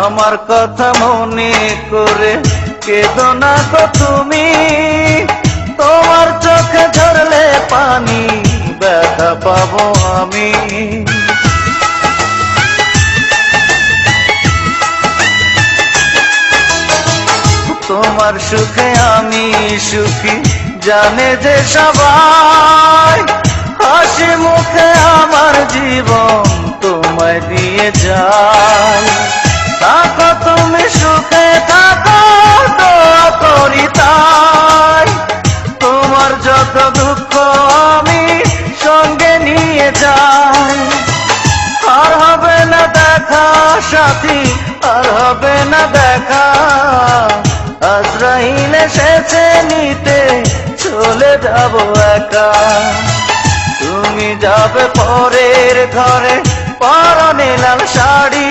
আমার কথা মনে করে কেঁদো না গো তুমি, তোমার চোখে ঝরলে পানি ব্যথা পাবো আমি। তোমার সুখে আমি সুখী জানে যে সবাই, হাসি মুখে আমার জীবন তোমায় দিয়ে যায়। থাকো তুমি সুখে থাকো, দোয়া করি তাই। তোমার যত দুঃখ আমি সঙ্গে নিয়ে যাই। আর হবে না দেখা সাথী, আর হবে না দেখা, আজরাইল এসেছে নিতে, চলে যাব একা। তুমি যাবে পরের ঘরে, পরনে লাল শাড়ি।